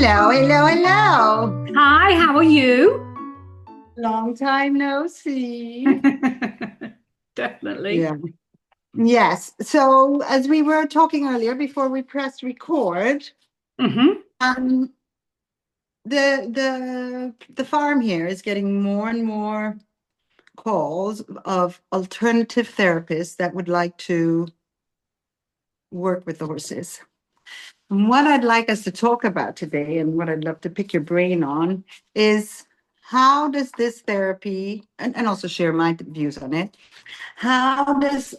Hello, hello, hello. Hi, how are you? Long time no see. Definitely. Yeah. Yes. So as we were talking earlier before we pressed record, Hmm. um, the farm here is getting more and more calls of alternative therapists that would like to work with the horses. And what I'd like us to talk about today, and what I'd love to pick your brain on, is how does this therapy, and also share my views on it, how does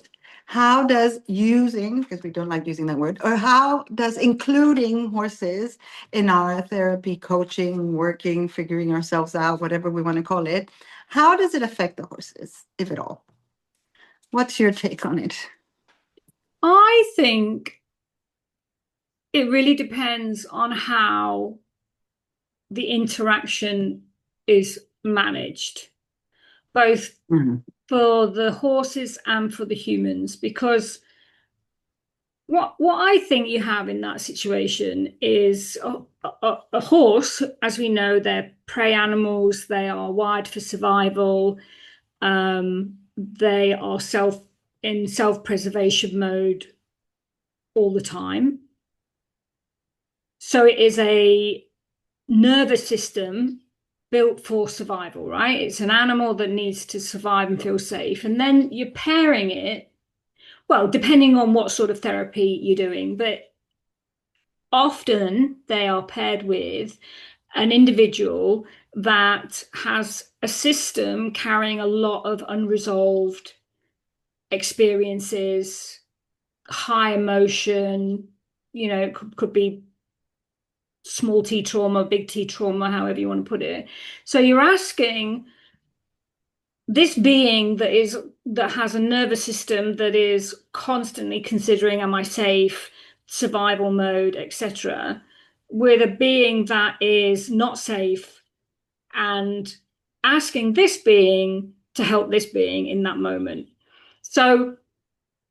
using, because we don't like using that word, or how does including horses in our therapy, coaching, working, figuring ourselves out, whatever we want to call it, how does it affect the horses, if at all? What's your take on it? I think it really depends on how the interaction is managed, both Mhm. for the horses and for the humans, because what I think you have in that situation is a horse, as we know, they're prey animals, they are wired for survival. They are in self-preservation mode all the time. So it is a nervous system built for survival, right? It's an animal that needs to survive and feel safe. And then you're pairing it, well, depending on what sort of therapy you're doing, but often they are paired with an individual that has a system carrying a lot of unresolved experiences, high emotion, it could be small t trauma, big T trauma, however you want to put it. So you're asking this being that has a nervous system that is constantly considering, am I safe, survival mode, etc., with a being that is not safe and asking this being to help this being in that moment. So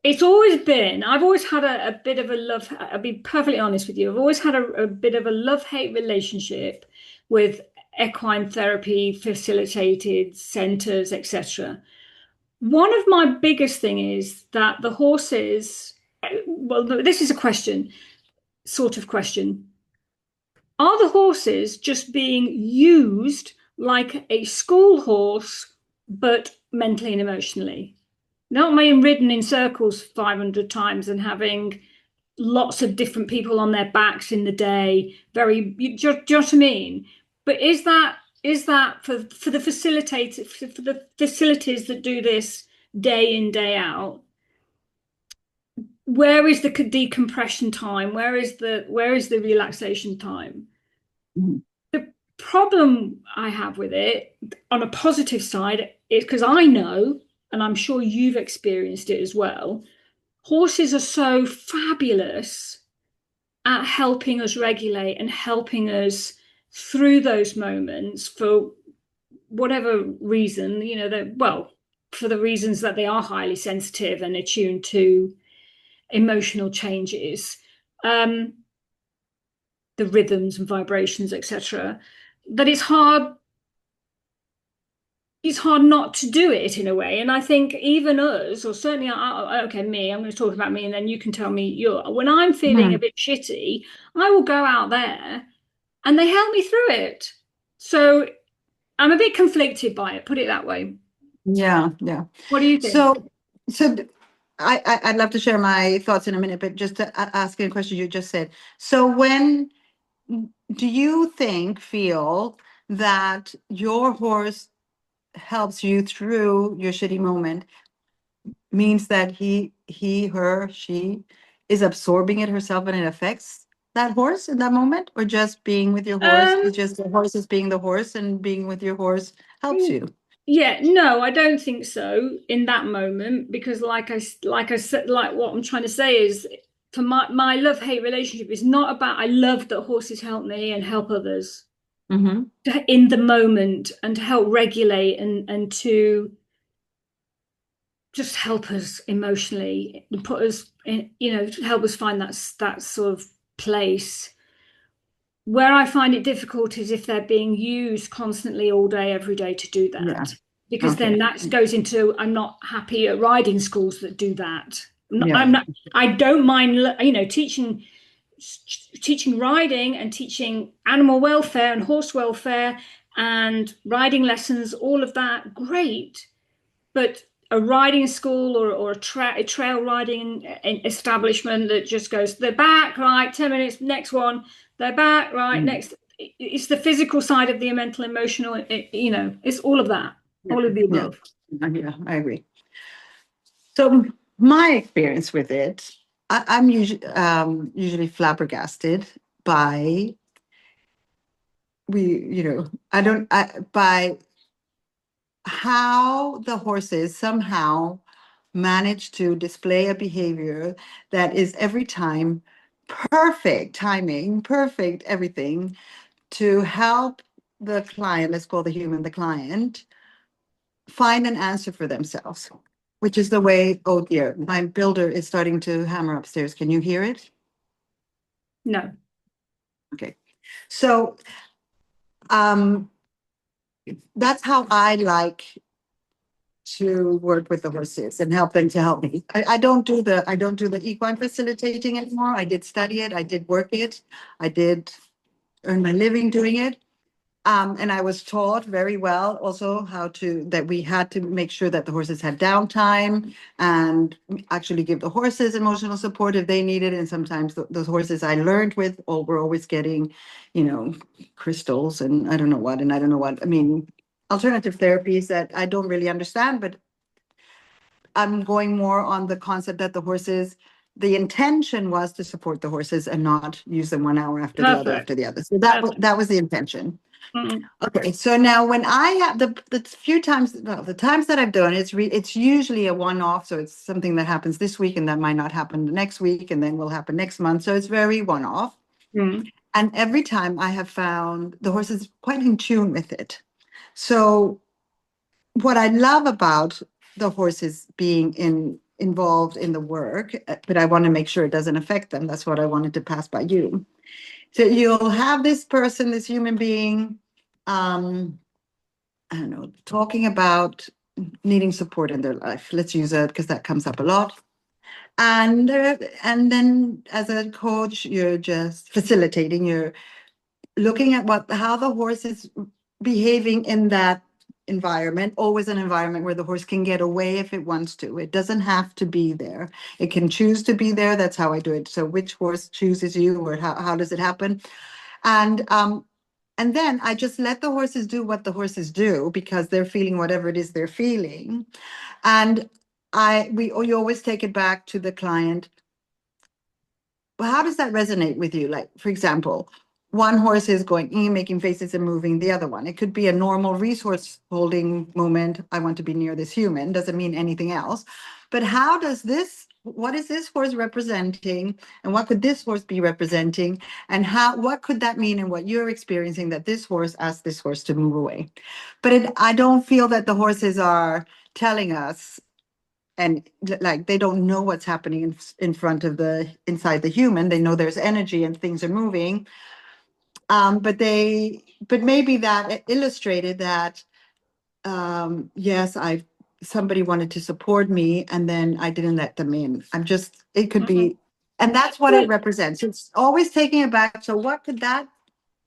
it's always been, I've always had a bit of a love, I'll be perfectly honest with you, I've always had a bit of a love-hate relationship with equine therapy, facilitated centers, etc. One of my biggest thing is that the horses, well, this is a question, sort of question. Are the horses just being used like a school horse, but mentally and emotionally? Not being ridden in circles 500 times and having lots of different people on their backs in the day. Do you know what I mean? But is that for the facilitator for the facilities that do this day in, day out? Where is the decompression time? Where is the relaxation time? Mhm. The problem I have with it on a positive side is because I know, and I'm sure you've experienced it as well, horses are so fabulous at helping us regulate and helping us through those moments for whatever reason, for the reasons that they are highly sensitive and attuned to emotional changes, um, the rhythms and vibrations, etc., that it's hard not to do it in a way. And I think even us, or certainly, okay, me, I'm going to talk about me and then you can tell me when I'm feeling a Mhm. bit shitty, I will go out there and they help me through it. So I'm a bit conflicted by it, put it that way. Yeah, yeah. What do you think? So, so I'd love to share my thoughts in a minute, but just to ask you a question you just said. So when do you feel that your horse helps you through your shitty moment means that her, she is absorbing it herself and it affects that horse in that moment? Or just being with your horse is Um, just the horse is being the horse and being with your horse helps you? yeah, no, I don't think so in that moment because, like I said, like what I'm trying to say is, for my love-hate relationship is not about I love that horses help me and help others Mm-hmm. in the moment and to help regulate and to just help us emotionally and put us in, to help us find that sort of place. Where I find it difficult is if they're being used constantly all day, every day to do Yeah. that. Because Okay. then that goes into, I'm not happy at riding schools that do that. Yeah. I'm not, I don't mind, teaching riding and teaching animal welfare and horse welfare and riding lessons, all of that, great. But a riding school or a trail riding establishment that just goes, they're back, right, 10 minutes, next one, they're back, right, next. It's the physical side of the mental, emotional, it's all of that, Yeah. all of the Yeah. above. Yeah, I agree. So my experience with it, I'm usually flabbergasted by by how the horses somehow manage to display a behavior that is every time perfect timing, perfect everything to help the client, let's call the human the client, find an answer for themselves, which is the way, oh dear, my builder is starting to hammer upstairs. Can you hear it? No. Okay. So that's how I like to work with the horses and help them to help me. I don't do the equine facilitating anymore. I did study it, I did work it, I did earn my living doing it. And I was taught very well also that we had to make sure that the horses had downtime and actually give the horses emotional support if they needed. And sometimes those horses I learned with were always getting, crystals and I don't know what, and I don't know what. I mean, alternative therapies that I don't really understand, but I'm going more on the concept that the intention was to support the horses and not use them 1 hour after the other Perfect. after the other. So Perfect. that was the intention. Mm-mm. Okay, so now when I have the times that I've done, it's usually a one-off. So it's something that happens this week and that might not happen the next week and then will happen next month. So it's very one-off. Mm. And every time I have found the horses quite in tune with it. So what I love about the horses being involved in the work, but I want to make sure it doesn't affect them. That's what I wanted to pass by you. So you'll have this person, this human being, I don't know, talking about needing support in their life. Let's use it because that comes up a lot. And then as a coach, you're just facilitating. You're looking at how the horse is behaving in that environment. Always an environment where the horse can get away if it wants to. It doesn't have to be there. It can choose to be there. That's how I do it. So which horse chooses you, or how does it happen? And then I just let the horses do what the horses do because they're feeling whatever it is they're feeling. And you always take it back to the client. Well, how does that resonate with you? Like, for example, one horse is going, making faces and moving the other one. It could be a normal resource holding moment. I want to be near this human. Doesn't mean anything else. But what is this horse representing? And what could this horse be representing? And what could that mean in what you're experiencing that this horse asked this horse to move away? But I don't feel that the horses are telling us, and like they don't know what's happening in front of inside the human. They know there's energy and things are moving. But maybe that illustrated that, yes, somebody wanted to support me and then I didn't let them in. It could be, and that's what it represents. It's always taking it back. So what could that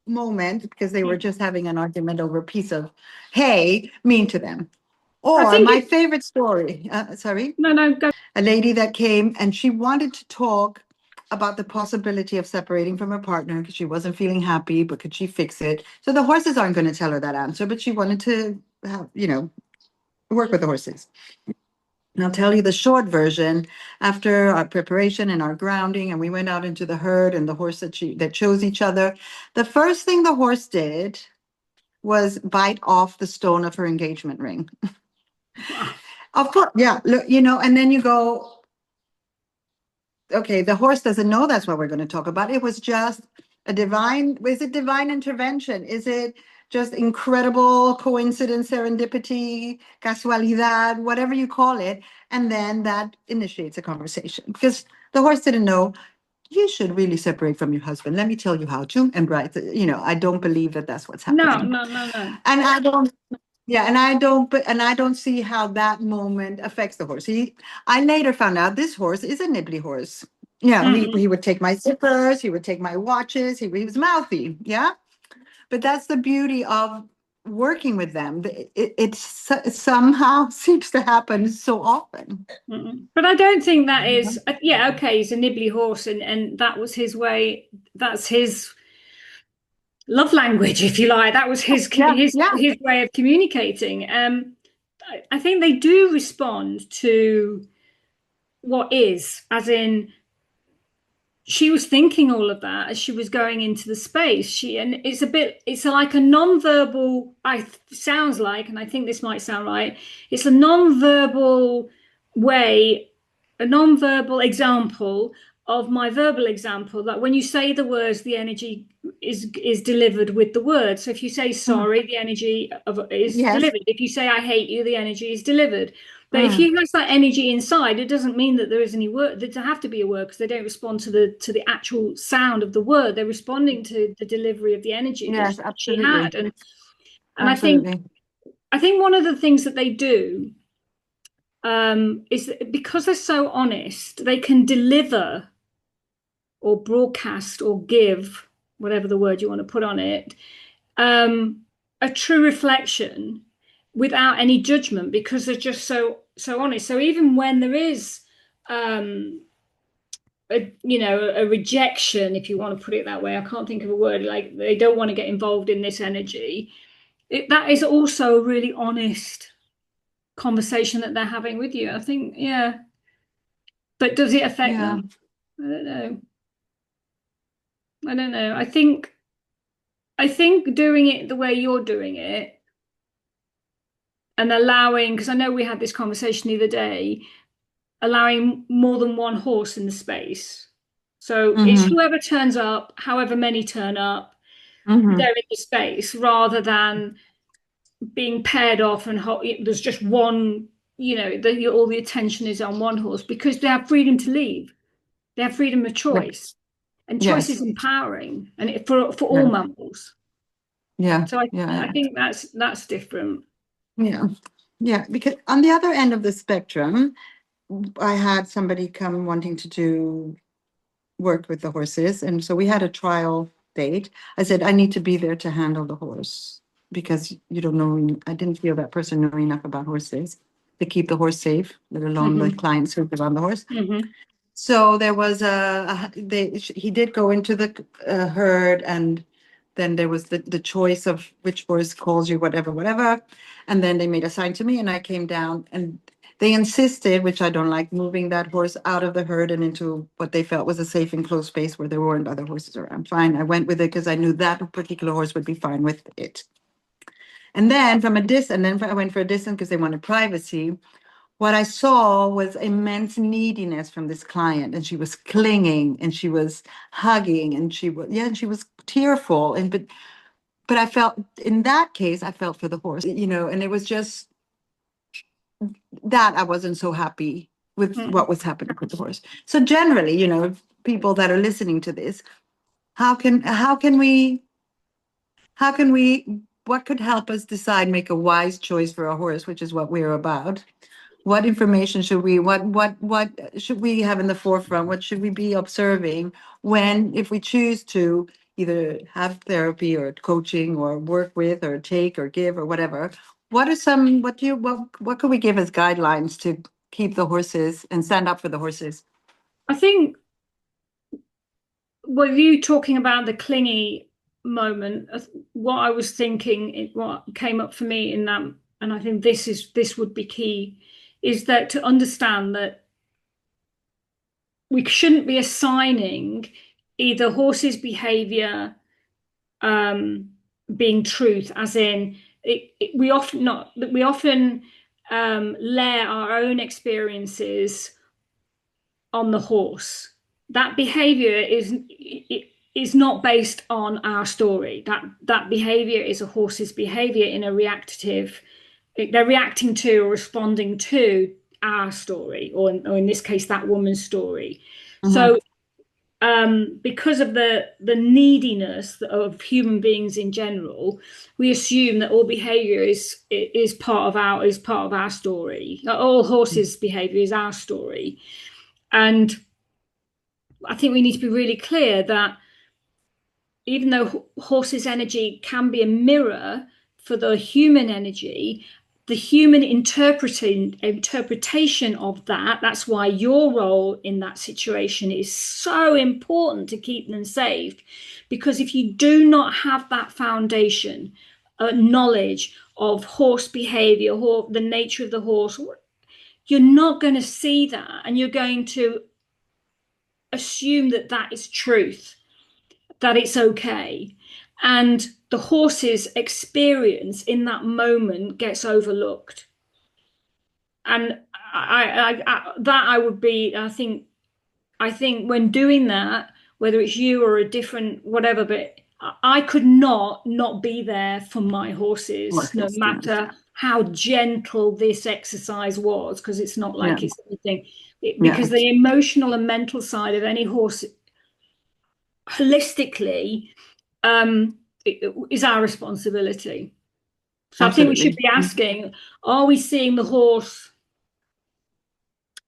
moment, because they were just having an argument over a piece of hay, mean to them? Or my favorite story, sorry? No, go. A lady that came and she wanted to talk about the possibility of separating from her partner because she wasn't feeling happy, but could she fix it? So the horses aren't going to tell her that answer, but she wanted to work with the horses. And I'll tell you the short version. After our preparation and our grounding, and we went out into the herd and the horse that chose each other, the first thing the horse did was bite off the stone of her engagement ring. Of course, yeah, look, and then you go, okay, the horse doesn't know that's what we're going to talk about. It was just is it divine intervention? Is it just incredible coincidence, serendipity, casualidad, whatever you call it? And then that initiates a conversation because the horse didn't know you should really separate from your husband. Let me tell you how to. And right, I don't believe that that's what's No, happening. no, no, no. And I don't, yeah, and I don't see how that moment affects the horse. I later found out this horse is a nibbly horse. Yeah, he would take my zippers, he would take my watches, he was mouthy. Yeah. But that's the beauty of working with them. It somehow seems to happen so often. But I don't think that is, yeah, okay, he's a nibbly horse, and that was his way. That's his love language, if you like. That was his Yeah, yeah. his way of communicating. I think they do respond to what is, as in she was thinking all of that as she was going into the space. And it's like a non-verbal, sounds like, and I think this might sound right. It's a non-verbal way, a non-verbal example of my verbal example, that when you say the words, the energy is delivered with the word. So if you say sorry, the energy is delivered. If you say I hate you, the energy is delivered. But if he has that energy inside, it doesn't mean that there is any word. There have to be a word, because they don't respond to the actual sound of the word. They're responding to the delivery of the energy that she had. And I think one of the things that they do is that because they're so honest, they can deliver or broadcast or give, whatever the word you want to put on it, a true reflection without any judgment, because they're just so honest. So even when there is a rejection, if you want to put it that way, I can't think of a word, like they don't want to get involved in this energy, that is also a really honest conversation that they're having with you, I think. Yeah. But does it affect them? I don't know. I think doing it the way you're doing it, and allowing, because I know we had this conversation the other day, allowing more than one horse in the space. So it's whoever turns up, however many turn up, they're in the space, rather than being paired off and there's just one, all the attention is on one horse, because they have freedom to leave. They have freedom of choice. And choice is empowering, and for all mammals. Yeah. So I think that's different. Yeah. Yeah. Because on the other end of the spectrum, I had somebody come wanting to do work with the horses. And so we had a trial date. I said, I need to be there to handle the horse, because you don't know, I didn't feel that person knew enough about horses to keep the horse safe, let alone the clients who live on the horse. So there was he did go into the herd, and then there was the choice of which horse calls you, whatever. And then they made a sign to me, and I came down, and they insisted, which I don't like, moving that horse out of the herd and into what they felt was a safe and closed space where there weren't other horses around. Fine, I went with it because I knew that particular horse would be fine with it. And then I went for a distance because they wanted privacy. What I saw was immense neediness from this client, and she was clinging, and she was hugging, and she was tearful. But I felt, in that case, I felt for the horse, and it was just that I wasn't so happy with what was happening with the horse. So generally, people that are listening to this, how can we, what could help us decide, make a wise choice for a horse, which is what we're about? What information should we, what should we have in the forefront? What should we be observing if we choose to either have therapy or coaching or work with or take or give or whatever? What could we give as guidelines to keep the horses and stand up for the horses? I think, were you talking about the clingy moment? What I was thinking, what came up for me in that, and I think this would be key, is that to understand that we shouldn't be assigning either horses' behavior being truth, as in we often layer our own experiences on the horse. That behavior is not based on our story. That behavior is a horse's behavior in a reactive. They're reacting to or responding to our story, or in this case, that woman's story. So because of the neediness of human beings in general, we assume that all behavior is part of our story. All horses' behavior is our story, and I think we need to be really clear that even though horses' energy can be a mirror for the human energy, the human interpretation of that's why your role in that situation is so important to keep them safe. Because if you do not have that foundation, knowledge of horse behavior, the nature of the horse, you're not going to see that, and you're going to assume that is truth, that it's okay. And the horse's experience in that moment gets overlooked. And I think when doing that, whether it's you or a different whatever, but I could not be there for my horses, no matter how gentle this exercise was, because it's not like it's anything, because the emotional and mental side of any horse holistically is our responsibility. So absolutely. I think we should be asking, are we seeing the horse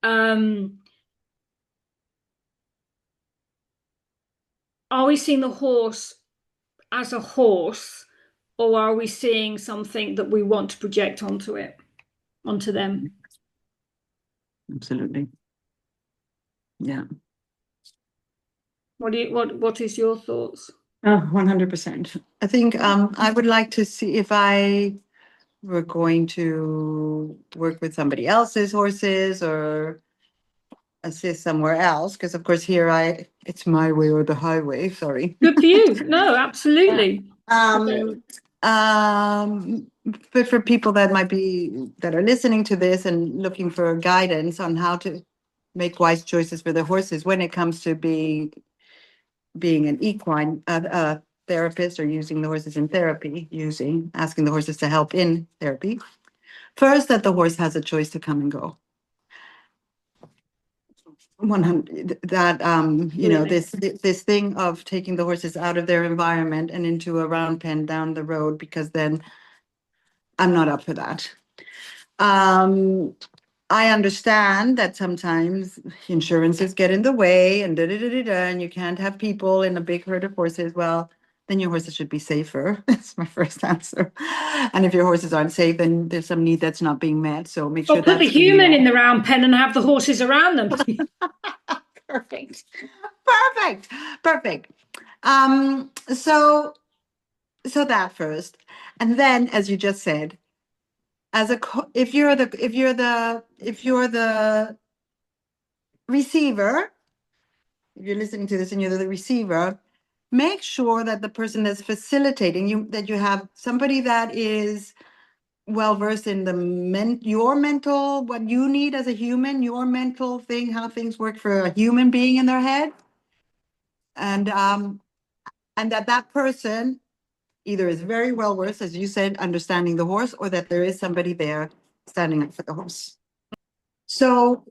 are we seeing the horse as a horse, or are we seeing something that we want to project onto them? Absolutely. Yeah. What is your thoughts? 100%. I think I would like to see if I were going to work with somebody else's horses or assist somewhere else, because of course here it's my way or the highway. Sorry. Good for you. No, absolutely. But for people that are listening to this and looking for guidance on how to make wise choices for their horses when it comes to being an equine therapist or using the horses in therapy, asking the horses to help in therapy. First, that the horse has a choice to come and go. 100, that this thing of taking the horses out of their environment and into a round pen down the road, because then I'm not up for that. I understand that sometimes insurances get in the way and and you can't have people in a big herd of horses. Well, then your horses should be safer. That's my first answer. And if your horses aren't safe, then there's some need that's not being met. So make sure put the human in the round pen and have the horses around them. Perfect. So that first, and then, as you just said, if you're the receiver, if you're listening to this and you're the receiver, make sure that the person that's facilitating you, that you have somebody that is well versed in your mental, what you need as a human, your mental thing, how things work for a human being in their head, and that person either is very well versed, as you said, understanding the horse, or that there is somebody there standing up for the horse. So,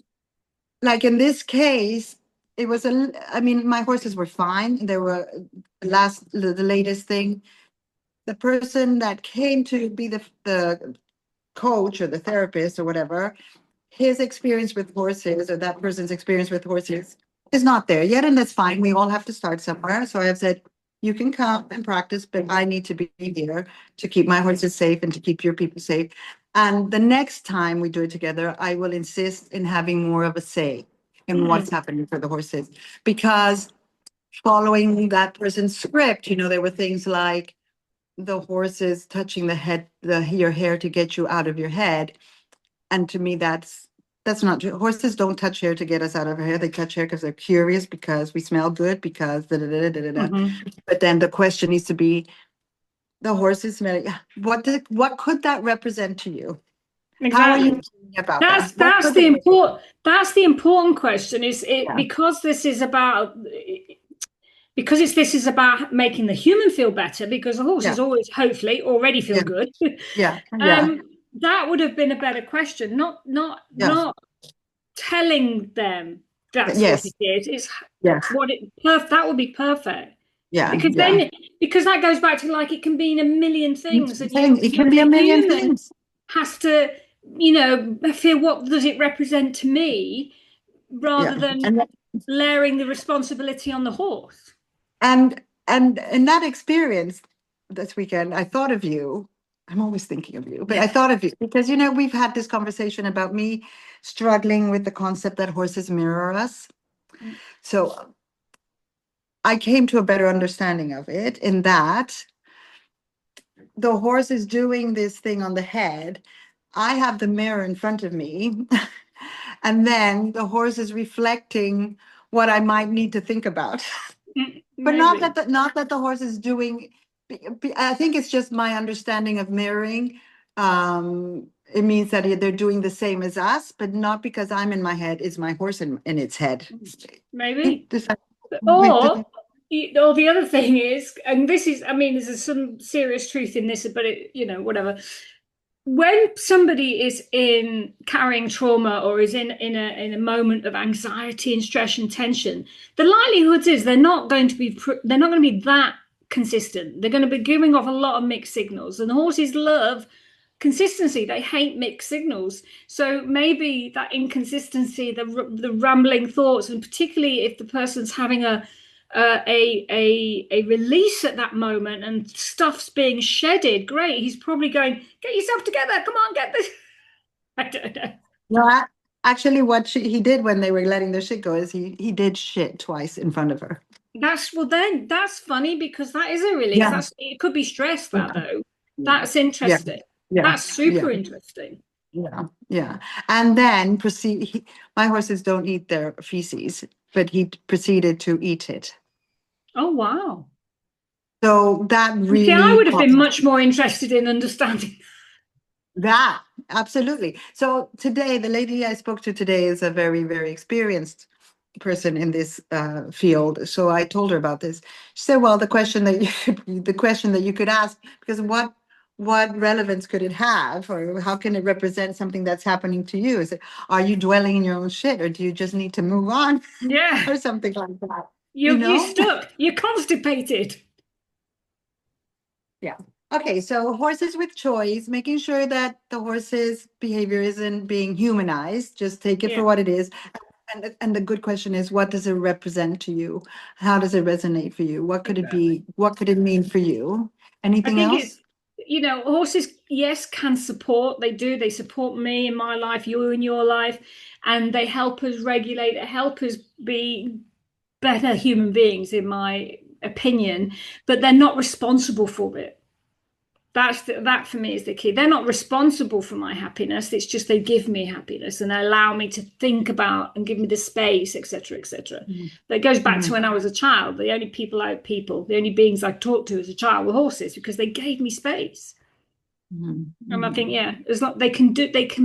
like in this case, it was my horses were fine. They were the latest thing. The person that came to be the coach or the therapist or whatever, his experience with horses, or that person's experience with horses, is not there yet, and that's fine. We all have to start somewhere. So I have said, you can come and practice, but I need to be here to keep my horses safe and to keep your people safe. And the next time we do it together, I will insist in having more of a say in what's happening for the horses, because following that person's script, there were things like the horses touching your hair to get you out of your head. And to me, that's not true. Horses don't touch hair to get us out of our hair. They touch hair because they're curious, because we smell good, because But then the question needs to be, the horses smelling. What could that represent to you? Exactly. How are you thinking about that? That's the important question. Because this is about making the human feel better, because the horses always hopefully already feel good. That would have been a better question, not telling them That's what Yes, it is. It's yes, that would be perfect. yeah, Because yeah. then, because that goes back to like it can mean a million things, and It you can as be a a million human things. has to, feel what does it represent to me, rather Yeah. than And layering the responsibility on the horse. and in that experience this weekend, I thought of you. I'm always thinking of you, but I thought of you because we've had this conversation about me struggling with the concept that horses mirror us. So I came to a better understanding of it in that the horse is doing this thing on the head. I have the mirror in front of me, and then the horse is reflecting what I might need to think about. But not Maybe. that the horse is doing. I think it's just my understanding of mirroring. It means that they're doing the same as us, but not because I'm in my head. It's my horse in its head. Maybe. Does that make Or, the- or the other thing is, and this is, I mean, there's some serious truth in this, but whatever. When somebody is in carrying trauma or is in a moment of anxiety and stress and tension, the likelihood is they're not going to be that consistent. They're going to be giving off a lot of mixed signals, and horses love consistency. They hate mixed signals. So maybe that inconsistency, the rambling thoughts, and particularly if the person's having a release at that moment and stuff's being shedded, great. He's probably going, get yourself together. Come on, get this. I don't know. No, actually, what he did when they were letting their shit go is he did shit twice in front of her. That's funny because that is a release. Yeah, It could be stress, yeah, that though. yeah, That's yeah, interesting. yeah, That's yeah. super interesting. Yeah, yeah. And then my horses don't eat their feces, but he proceeded to eat it. Oh wow. So that See, I really would have caught been much more interested in understanding. that. Absolutely. So today, the lady I spoke to today is a very, very experienced person in this field. So I told her about this. She said, "Well, the question that you could ask, because what relevance could it have, or how can it represent something that's happening to you? Is it, are you dwelling in your own shit, or do you just need to move on, Yeah. or something like that? You You're know?" stuck. You're constipated. Yeah. Okay, so horses with choice, making sure that the horse's behavior isn't being humanized, just take it for Yeah, what it is. And the good question is, what does it represent to you? How does it resonate for you? What could it exactly. be? What could it mean for you? I Anything think it's, else? horses, yes, can support. They do. They support me in my life, you in your life, and they help us regulate, they help us be better human beings, in my opinion, but they're not responsible for it. That for me is the key. They're not responsible for my happiness. It's just they give me happiness and they allow me to think about and give me the space, etc., etc. Mhm. That goes back to Mhm. when I was a child. The only beings I talked to as a child were horses because they gave me space. Mhm. And I think, Mhm. yeah, as long they can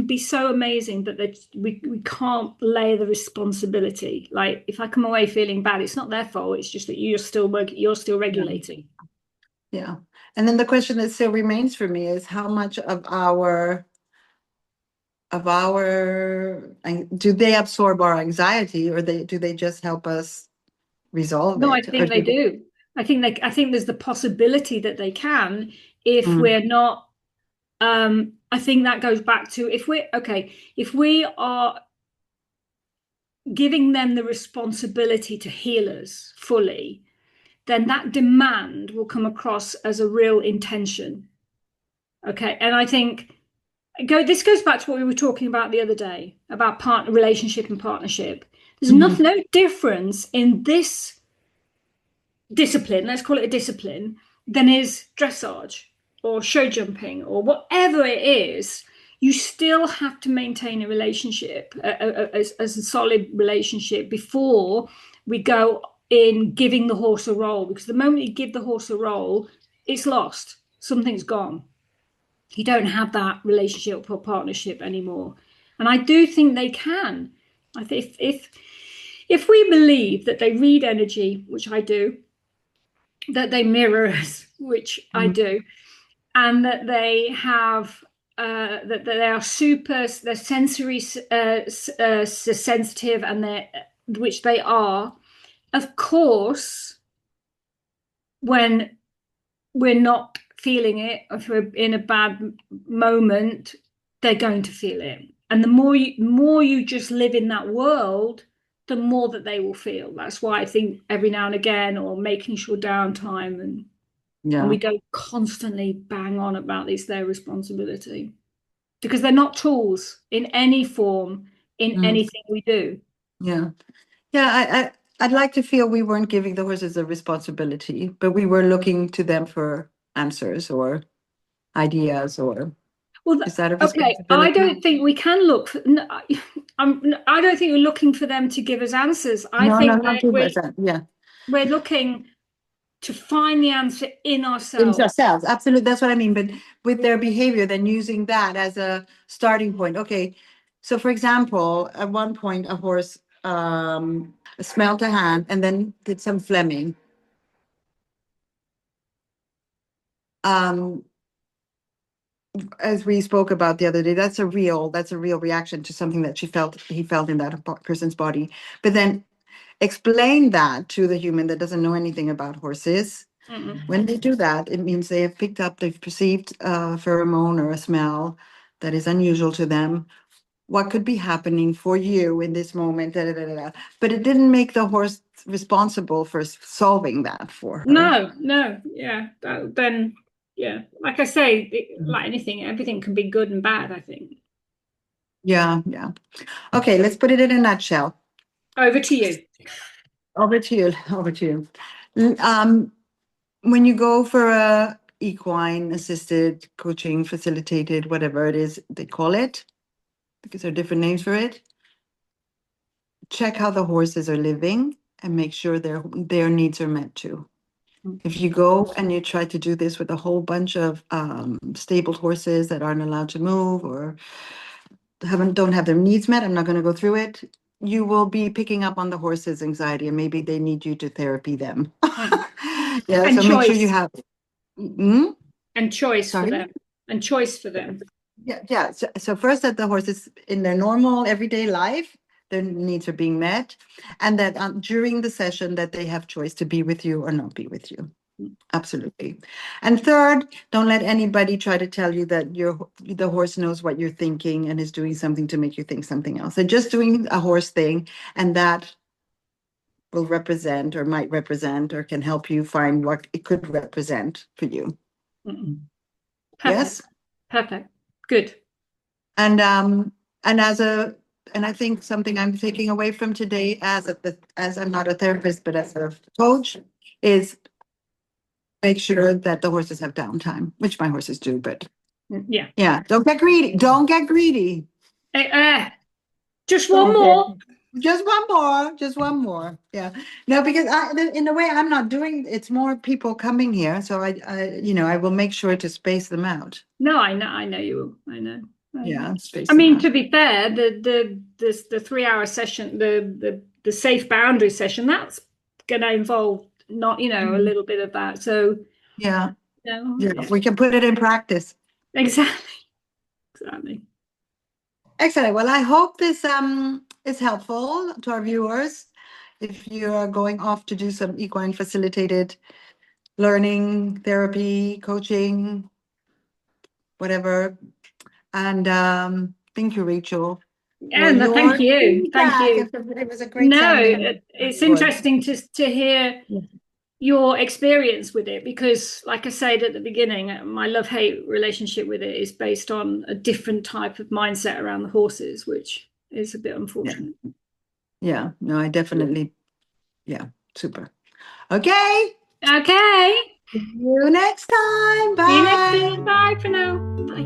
be so amazing that we can't lay the responsibility. Like if I come away feeling bad, it's not their fault. It's just that you're still Yeah. regulating. Yeah. And then the question that still remains for me is how much do they absorb our anxiety, or do they just help us resolve No, I it? Or think they do. I think there's the possibility that they can if Mm, we're not. I think that goes back to if we are giving them the responsibility to heal us fully, then that demand will come across as a real intention. Okay, and I think this goes back to what we were talking about the other day about partner relationship and partnership. There's mhm, no difference in this discipline, let's call it a discipline, than is dressage or show jumping or whatever it is. You still have to maintain a relationship, as a solid relationship, before we go in giving the horse a role. Because the moment you give the horse a role, it's lost. Something's gone. You don't have that relationship or partnership anymore. And I do think they can. I think if we believe that they read energy, which I do, that they mirror us, which I mhm, do, and that they have that they are they're sensory sensitive, and which they are, of course, when we're not feeling it, if we're in a bad moment, they're going to feel it. And the more you just live in that world, the more that they will feel. That's why I think every now and again, or making sure downtime, and we don't constantly bang on about it's their responsibility, because they're not tools in any form in anything we do. Yeah. I'd like to feel we weren't giving the horses a responsibility, but we were looking to them for answers or ideas, or Well, is that a okay, responsibility? I don't think we can look for, I don't think we're looking for them to give us answers. I No, think not too much. Yeah. we're looking to find the answer in In ourselves. ourselves, absolutely. That's what I mean. But with their behavior, then using that as a starting point. Okay. So for example, at one point a horse smelled a hand and then did some Fleming. As we spoke about the other day, that's a real reaction to something that he felt in that person's body. But then explain that to the human that doesn't know anything about horses. When they do that, it means they've perceived a pheromone or a smell that is unusual to them. What could be happening for you in this moment? Da, da, da, da, da. But it didn't make the horse responsible for solving that for her. No, yeah. Then, yeah, like I say, like anything, everything can be good and bad, I think. Yeah. Okay, let's put it in a nutshell. Over to you. Over to you. When you go for a equine assisted coaching, facilitated, whatever it is they call it, because there are different names for it, check how the horses are living and make sure their needs are met too. If you go and you try to do this with a whole bunch of stabled horses that aren't allowed to move or don't have their needs met, I'm not going to go through it. You will be picking up on the horse's anxiety, and maybe they need you to therapy them. Yeah, And so make sure you have. And choice Sorry? for them. And choice for them. Yeah. So first, that the horses in their normal everyday life, their needs are being met, and that during the session that they have choice to be with you or not be with you. Absolutely. And third, don't let anybody try to tell you that the horse knows what you're thinking and is doing something to make you think something else. They're just doing a horse thing, and that will represent or might represent or can help you find what it could represent for you. Perfect. Yes? Perfect. Good. And I think something I'm taking away from today as I'm not a therapist, but as a coach, is make sure that the horses have downtime, which my horses do, but yeah, don't get greedy. Don't get greedy. Just one more. Just one more. Yeah. No, because in a way, I'm not doing. It's more people coming here, so I will make sure to space them out. No, I know you will. I know. Yeah. I mean, to be fair, the 3 hour session, the safe boundary session, that's going to involve not, a little bit of that. So yeah, we can put it in practice. Exactly. Excellent. Well, I hope this is helpful to our viewers. If you are going off to do some equine facilitated learning, therapy, coaching, whatever. And thank you, Rachel. Yeah, no, thank you. Thank you. It was a great time. It's interesting to hear your experience with it, because like I said at the beginning, my love-hate relationship with it is based on a different type of mindset around the horses, which is a bit unfortunate. Yeah, no, I definitely, super. Okay. See you next time. Bye. See you next time. Bye for now. Bye.